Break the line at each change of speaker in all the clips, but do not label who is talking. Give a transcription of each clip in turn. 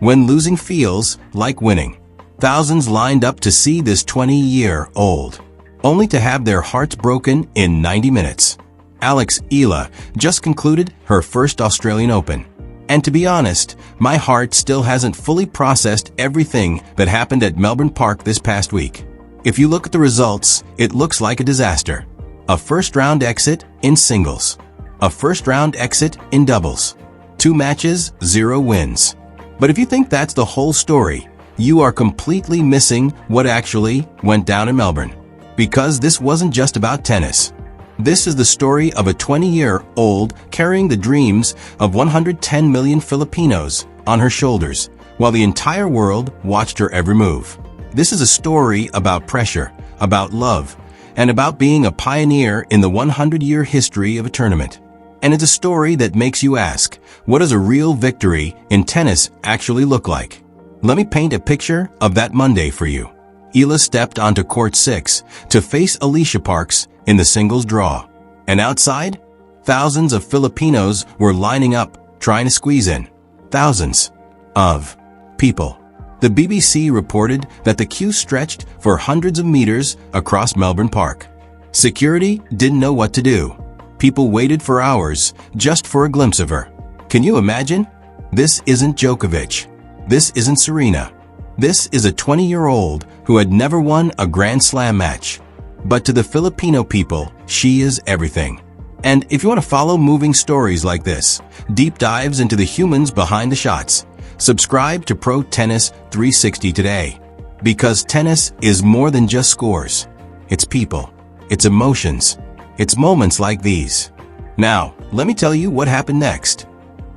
when losing feels like winning. Thousands lined up to see this 20-year-old, only to have their hearts broken in 90 minutes. Alex Eala just concluded her first Australian Open. And to be honest, my heart still hasn't fully processed everything that happened at Melbourne Park this past week. If you look at the results, it looks like a disaster. A first-round exit in singles. A first-round exit in doubles. 2 matches, 0 wins. But if you think that's the whole story, you are completely missing what actually went down in Melbourne. Because this wasn't just about tennis. This is the story of a 20-year-old carrying the dreams of 110 million Filipinos on her shoulders, while the entire world watched her every move. This is a story about pressure, about love, and about being a pioneer in the 100-year history of a tournament. And it's a story that makes you ask, what does a real victory in tennis actually look like? Let me paint a picture of that Monday for you. Eala stepped onto court 6 to face Alicia Parks in the singles draw. And outside, thousands of Filipinos were lining up, trying to squeeze in. Thousands of people. The BBC reported that the queue stretched for hundreds of meters across Melbourne Park. Security didn't know what to do. People waited for hours just for a glimpse of her. Can you imagine? This isn't Djokovic. This isn't Serena. This is a 20-year-old who had never won a Grand Slam match. But to the Filipino people, she is everything. And if you want to follow moving stories like this, deep dives into the humans behind the shots, subscribe to Pro Tennis 360 today. Because tennis is more than just scores. It's people. It's emotions. It's moments like these. Now, let me tell you what happened next.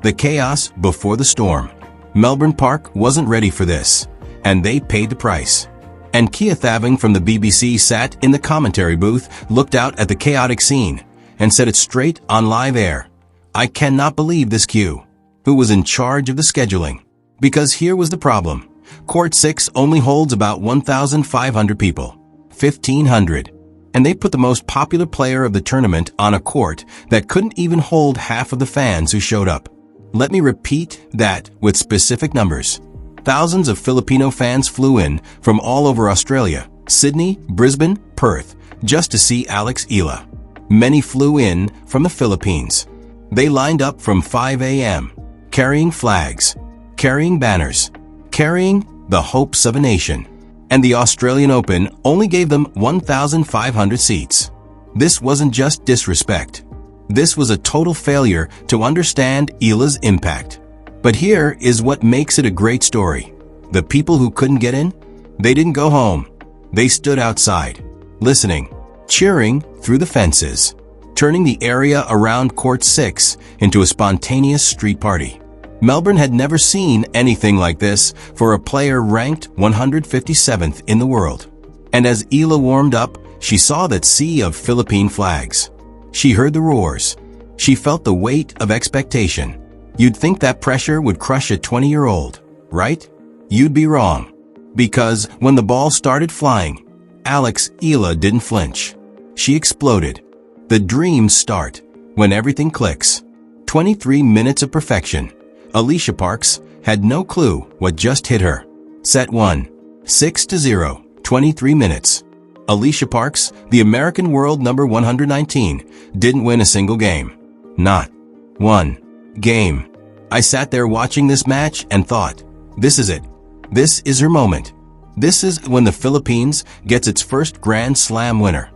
The chaos before the storm. Melbourne Park wasn't ready for this, and they paid the price. And Kia Thaving from the BBC sat in the commentary booth, looked out at the chaotic scene, and said it straight on live air. I cannot believe this Q. Who was in charge of the scheduling? Because here was the problem. Court 6 only holds about 1,500 people. 1,500. And they put the most popular player of the tournament on a court that couldn't even hold half of the fans who showed up. Let me repeat that with specific numbers. Thousands of Filipino fans flew in from all over Australia, Sydney, Brisbane, Perth, just to see Alex Eala. Many flew in from the Philippines. They lined up from 5 a.m., carrying flags, carrying banners, carrying the hopes of a nation. And the Australian Open only gave them 1,500 seats. This wasn't just disrespect. This was a total failure to understand Eala's impact. But here is what makes it a great story. The people who couldn't get in, they didn't go home. They stood outside, listening, cheering through the fences, turning the area around Court 6 into a spontaneous street party. Melbourne had never seen anything like this for a player ranked 157th in the world. And as Eala warmed up, she saw that sea of Philippine flags. She heard the roars. She felt the weight of expectation. You'd think that pressure would crush a 20-year-old, right? You'd be wrong. Because when the ball started flying, Alex Eala didn't flinch. She exploded. The dreams start when everything clicks. 23 minutes of perfection. Alicia Parks had no clue what just hit her. Set 1. 6-0, 23 minutes. Alicia Parks, the American world number 119, didn't win a single game. Not one game. I sat there watching this match and thought, this is it. This is her moment. This is when the Philippines gets its first Grand Slam winner.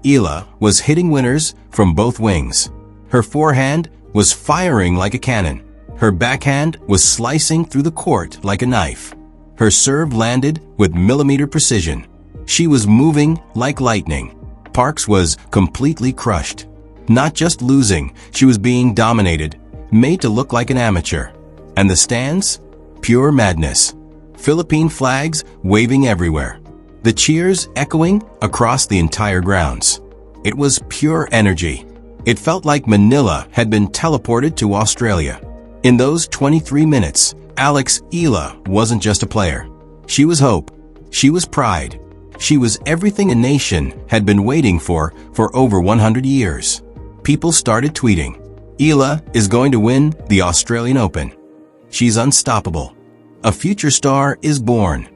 Eala was hitting winners from both wings. Her forehand was firing like a cannon. Her backhand was slicing through the court like a knife. Her serve landed with millimeter precision. She was moving like lightning. Parks was completely crushed. Not just losing, she was being dominated, made to look like an amateur. And the stands? Pure madness. Philippine flags waving everywhere. The cheers echoing across the entire grounds. It was pure energy. It felt like Manila had been teleported to Australia. In those 23 minutes, Alex Eala wasn't just a player. She was hope. She was pride. She was everything a nation had been waiting for over 100 years. People started tweeting, Eala is going to win the Australian Open. She's unstoppable. A future star is born.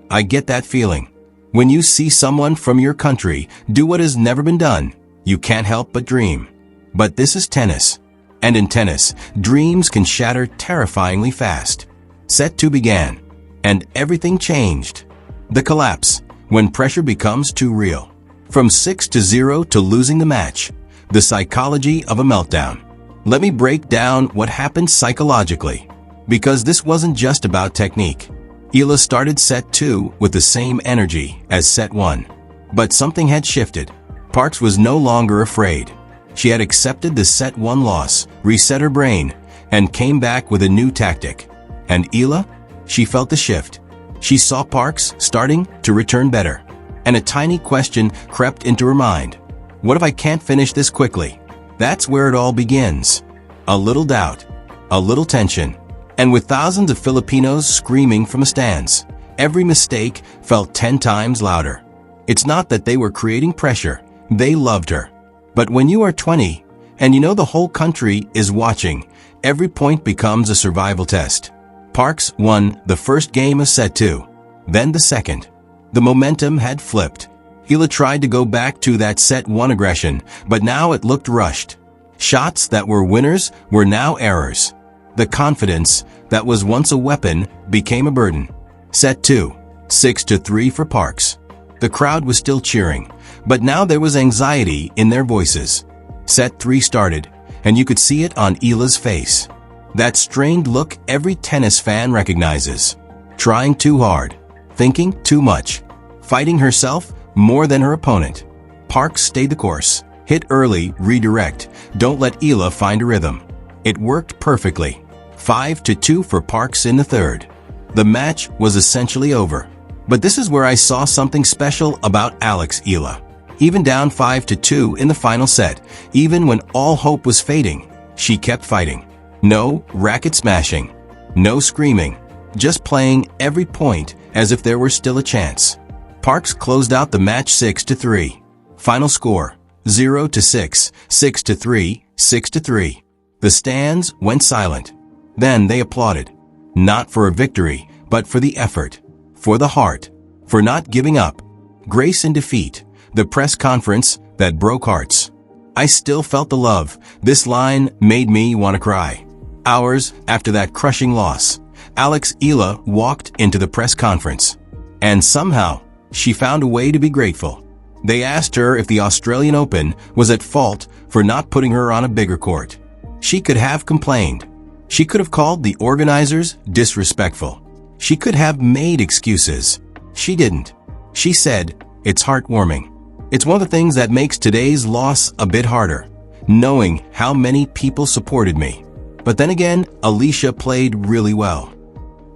I get that feeling. When you see someone from your country do what has never been done, you can't help but dream. But this is tennis. And in tennis, dreams can shatter terrifyingly fast. Set 2 began, and everything changed. The collapse, when pressure becomes too real. From 6-0 to losing the match. The psychology of a meltdown. Let me break down what happened psychologically. Because this wasn't just about technique. Eala started set 2 with the same energy as set 1. But something had shifted. Parks was no longer afraid. She had accepted the set 1 loss, reset her brain, and came back with a new tactic. And Eala? She felt the shift. She saw Parks starting to return better. And a tiny question crept into her mind. What if I can't finish this quickly? That's where it all begins. A little doubt, a little tension, and with thousands of Filipinos screaming from the stands, every mistake felt 10 times louder. It's not that they were creating pressure, they loved her. But when you are 20, and you know the whole country is watching, every point becomes a survival test. Parks won the first game of set 2, then the second. The momentum had flipped. Eala tried to go back to that set 1 aggression, but now it looked rushed. Shots that were winners were now errors. The confidence that was once a weapon became a burden. Set 2, 6-3 for Parks. The crowd was still cheering, but now there was anxiety in their voices. Set 3 started, and you could see it on Eala's face. That strained look every tennis fan recognizes. Trying too hard, thinking too much, fighting herself more than her opponent. Parks stayed the course. Hit early, redirect. Don't let Eala find a rhythm. It worked perfectly. 5-2 for Parks in the third. The match was essentially over. But this is where I saw something special about Alex Eala. Even down 5-2 in the final set, even when all hope was fading, she kept fighting. No racket smashing, no screaming, just playing every point as if there were still a chance. Parks closed out the match 6-3. Final score, 0-6, 6-3, 6-3. The stands went silent. Then they applauded. Not for a victory, but for the effort, for the heart, for not giving up. Grace in defeat, the press conference that broke hearts. I still felt the love. This line made me want to cry. Hours after that crushing loss, Alex Eala walked into the press conference. And somehow, she found a way to be grateful. They asked her if the Australian Open was at fault for not putting her on a bigger court. She could have complained. She could have called the organizers disrespectful. She could have made excuses. She didn't. She said, "It's heartwarming." It's one of the things that makes today's loss a bit harder, knowing how many people supported me. But then again, Alicia played really well.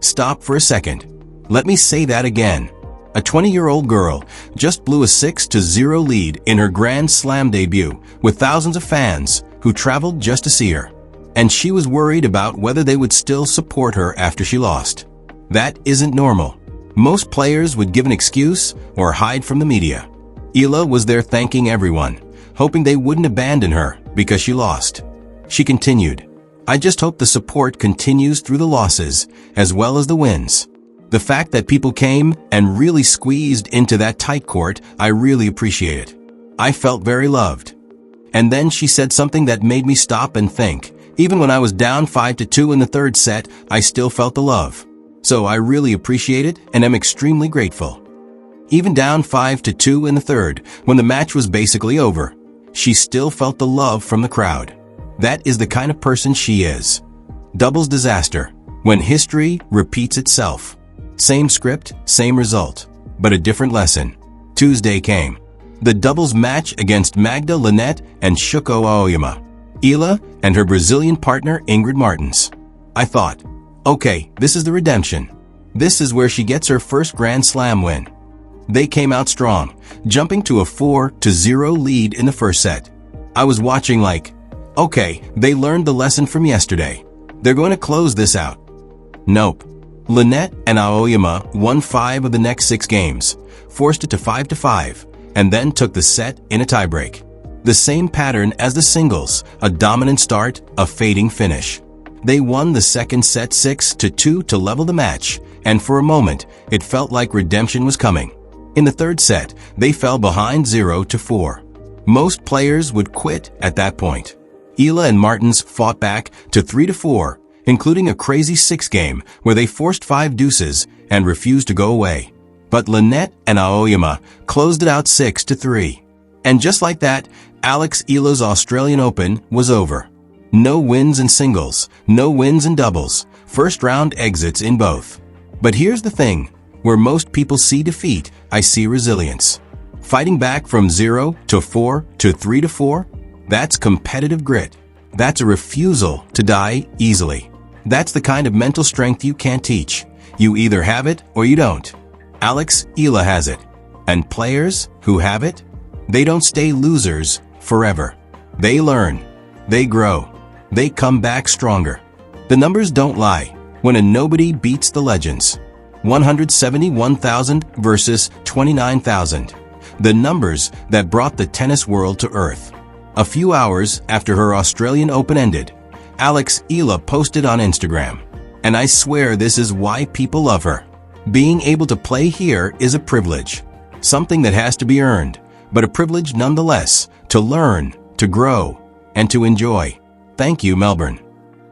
Stop for a second. Let me say that again. A 20-year-old girl just blew a 6-0 lead in her Grand Slam debut with thousands of fans who traveled just to see her. And she was worried about whether they would still support her after she lost. That isn't normal. Most players would give an excuse or hide from the media. Eala was there thanking everyone, hoping they wouldn't abandon her because she lost. She continued, "I just hope the support continues through the losses as well as the wins. The fact that people came and really squeezed into that tight court, I really appreciate it. I felt very loved." And then she said something that made me stop and think. Even when I was down 5-2 in the third set, I still felt the love. So I really appreciate it and am extremely grateful. Even down 5-2 in the third, when the match was basically over, she still felt the love from the crowd. That is the kind of person she is. Doubles disaster, when history repeats itself. Same script, same result, but a different lesson. Tuesday came. The doubles match against Magda Linette and Shuko Aoyama. Eala and her Brazilian partner Ingrid Martins. I thought, okay, this is the redemption. This is where she gets her first Grand Slam win. They came out strong, jumping to a 4-0 lead in the first set. I was watching like, okay, they learned the lesson from yesterday. They're going to close this out. Nope. Linette and Aoyama won 5 of the next 6 games, forced it to 5-5, and then took the set in a tiebreak. The same pattern as the singles, a dominant start, a fading finish. They won the second set 6-2 to level the match, and for a moment, it felt like redemption was coming. In the third set, they fell behind 0-4. Most players would quit at that point. Eala and Martins fought back to 3-4, including a crazy 6-game where they forced 5 deuces and refused to go away. But Lynette and Aoyama closed it out 6-3. And just like that, Alex Eala's Australian Open was over. No wins in singles, no wins in doubles, first round exits in both. But here's the thing, where most people see defeat, I see resilience. Fighting back from 0-4 to 3-4, that's competitive grit. That's a refusal to die easily. That's the kind of mental strength you can't teach. You either have it or you don't. Alex Eala has it. And players who have it, they don't stay losers forever. They learn. They grow. They come back stronger. The numbers don't lie when a nobody beats the legends. 171,000 versus 29,000. The numbers that brought the tennis world to earth. A few hours after her Australian Open ended, Alex Eala posted on Instagram. And I swear this is why people love her. Being able to play here is a privilege. Something that has to be earned, but a privilege nonetheless, to learn, to grow, and to enjoy. Thank you, Melbourne.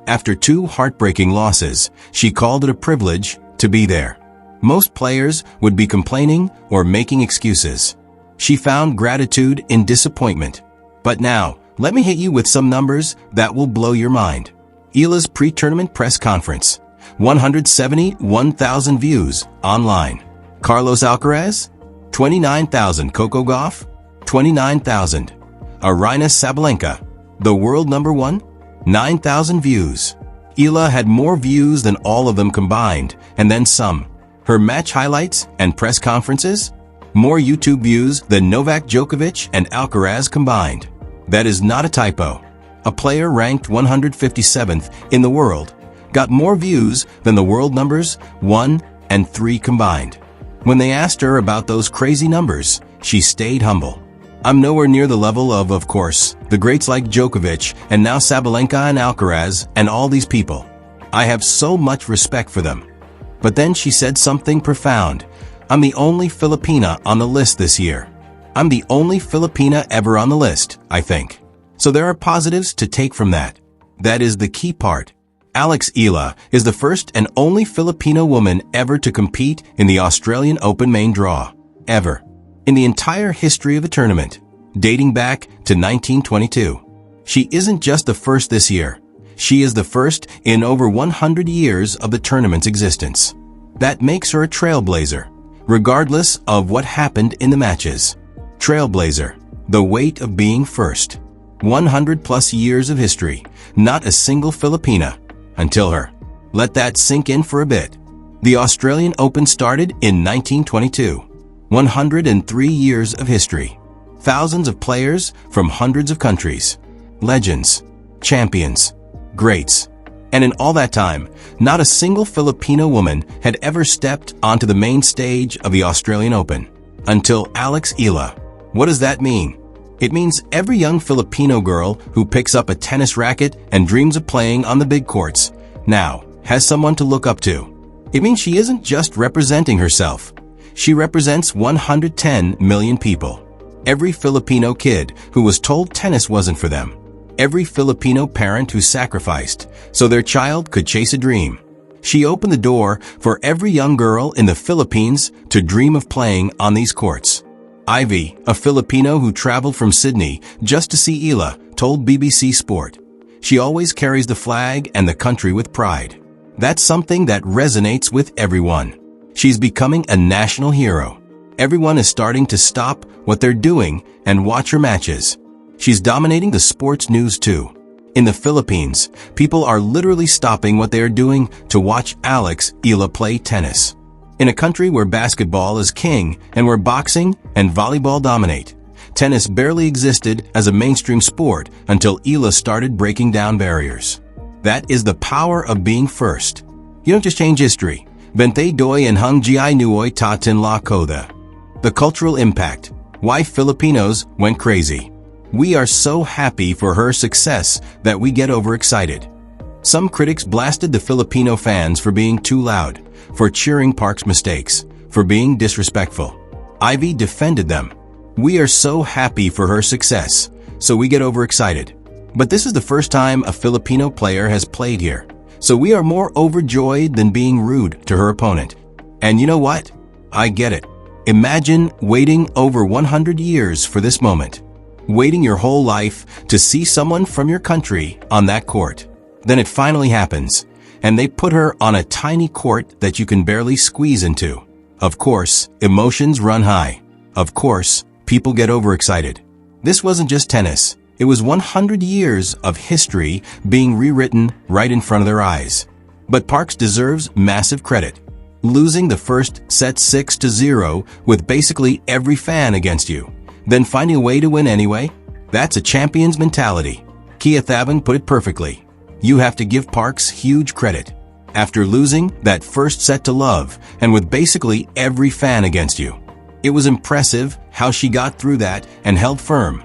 After 2 heartbreaking losses, she called it a privilege to be there. Most players would be complaining or making excuses. She found gratitude in disappointment. But now, let me hit you with some numbers that will blow your mind. Eala's pre-tournament press conference. 171,000 views online. Carlos Alcaraz? 29,000. Coco Gauff? 29,000. Aryna Sabalenka, the world number 1? 9,000 views. Eala had more views than all of them combined, and then some. Her match highlights and press conferences? More YouTube views than Novak Djokovic and Alcaraz combined. That is not a typo. A player ranked 157th in the world got more views than the world numbers 1 and 3 combined. When they asked her about those crazy numbers, she stayed humble. I'm nowhere near the level of course, the greats like Djokovic and now Sabalenka and Alcaraz and all these people. I have so much respect for them. But then she said something profound. I'm the only Filipina on the list this year. I'm the only Filipina ever on the list, I think. So there are positives to take from that. That is the key part. Alex Eala is the first and only Filipino woman ever to compete in the Australian Open main draw. Ever. In the entire history of the tournament, dating back to 1922. She isn't just the first this year. She is the first in over 100 years of the tournament's existence. That makes her a trailblazer, regardless of what happened in the matches. Trailblazer, the weight of being first. 100 plus years of history, not a single Filipina, until her. Let that sink in for a bit. The Australian Open started in 1922. 103 years of history. Thousands of players from hundreds of countries. Legends, champions, greats. And in all that time, not a single Filipino woman had ever stepped onto the main stage of the Australian Open. Until Alex Eala. What does that mean? It means every young Filipino girl who picks up a tennis racket and dreams of playing on the big courts now has someone to look up to. It means she isn't just representing herself. She represents 110 million people. Every Filipino kid who was told tennis wasn't for them. Every Filipino parent who sacrificed so their child could chase a dream. She opened the door for every young girl in the Philippines to dream of playing on these courts. Ivy, a Filipino who traveled from Sydney just to see Eala, told BBC Sport, "She always carries the flag and the country with pride. That's something that resonates with everyone. She's becoming a national hero. Everyone is starting to stop what they're doing and watch her matches. She's dominating the sports news too. In the Philippines, people are literally stopping what they are doing to watch Alex Eala play tennis. In a country where basketball is king and where boxing and volleyball dominate, tennis barely existed as a mainstream sport until Eala started breaking down barriers. That is the power of being first. You don't just change history. Bente doy and hung gi nuoy tatin la koda. The cultural impact. Why Filipinos went crazy. We are so happy for her success that we get overexcited. Some critics blasted the Filipino fans for being too loud, for cheering Park's mistakes, for being disrespectful. Ivy defended them. We are so happy for her success, so we get overexcited. But this is the first time a Filipino player has played here, so we are more overjoyed than being rude to her opponent. And you know what? I get it. Imagine waiting over 100 years for this moment. Waiting your whole life to see someone from your country on that court. Then it finally happens, and they put her on a tiny court that you can barely squeeze into. Of course, emotions run high. Of course, people get overexcited. This wasn't just tennis. It was 100 years of history being rewritten right in front of their eyes. But Parks deserves massive credit. Losing the first set 6-0 with basically every fan against you, then finding a way to win anyway, that's a champion's mentality. Kia Thavan put it perfectly. You have to give Parks huge credit. After losing that first set to love, and with basically every fan against you, it was impressive how she got through that and held firm.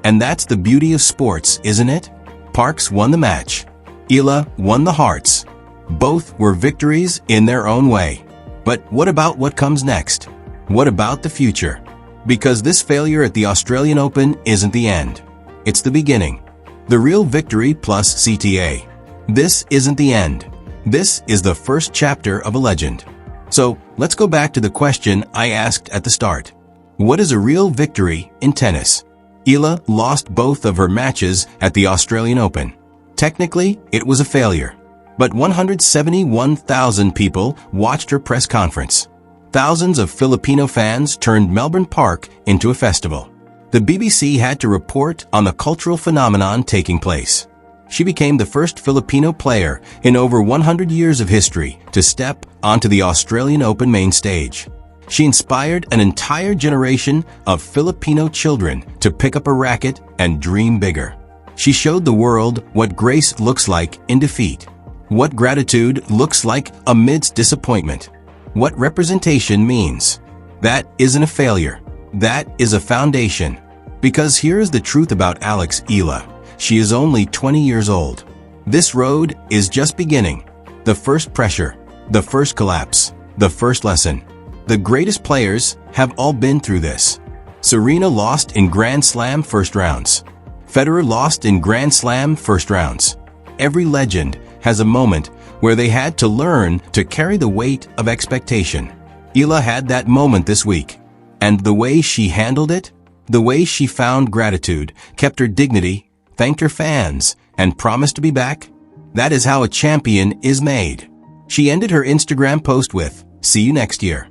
And that's the beauty of sports, isn't it? Parks won the match. Eala won the hearts. Both were victories in their own way. But what about what comes next? What about the future? Because this failure at the Australian Open isn't the end. It's the beginning. The real victory plus CTA. This isn't the end. This is the first chapter of a legend. So, let's go back to the question I asked at the start. What is a real victory in tennis? Eala lost both of her matches at the Australian Open. Technically, it was a failure. But 171,000 people watched her press conference. Thousands of Filipino fans turned Melbourne Park into a festival. The BBC had to report on the cultural phenomenon taking place. She became the first Filipino player in over 100 years of history to step onto the Australian Open main stage. She inspired an entire generation of Filipino children to pick up a racket and dream bigger. She showed the world what grace looks like in defeat, what gratitude looks like amidst disappointment, what representation means. That isn't a failure. That is a foundation. Because here's the truth about Alex Eala. She is only 20 years old. This road is just beginning. The first pressure, the first collapse, the first lesson. The greatest players have all been through this. Serena lost in Grand Slam first rounds. Federer lost in Grand Slam first rounds. Every legend has a moment where they had to learn to carry the weight of expectation. Eala had that moment this week. And the way she handled it, the way she found gratitude, kept her dignity, thanked her fans, and promised to be back, that is how a champion is made. She ended her Instagram post with, "See you next year."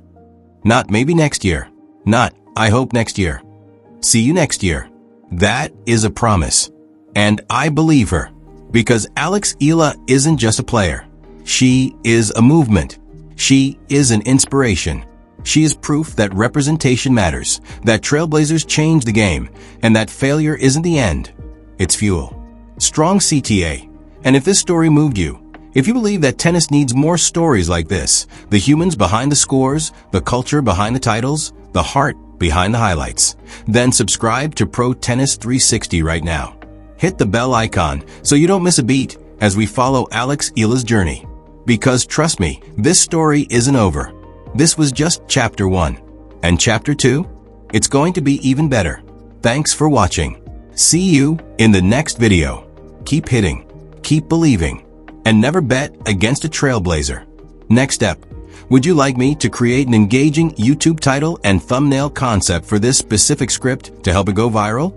Not maybe next year. Not, I hope next year. See you next year. That is a promise. And I believe her. Because Alex Eala isn't just a player. She is a movement. She is an inspiration. She is proof that representation matters, that trailblazers change the game, and that failure isn't the end. It's fuel. Strong CTA. And if this story moved you, if you believe that tennis needs more stories like this, the humans behind the scores, the culture behind the titles, the heart behind the highlights, then subscribe to Pro Tennis 360 right now. Hit the bell icon so you don't miss a beat as we follow Alex Eala's journey. Because trust me, this story isn't over. This was just chapter 1. And chapter 2? It's going to be even better. Thanks for watching. See you in the next video. Keep hitting, keep believing, and never bet against a trailblazer. Next step. Would you like me to create an engaging YouTube title and thumbnail concept for this specific script to help it go viral?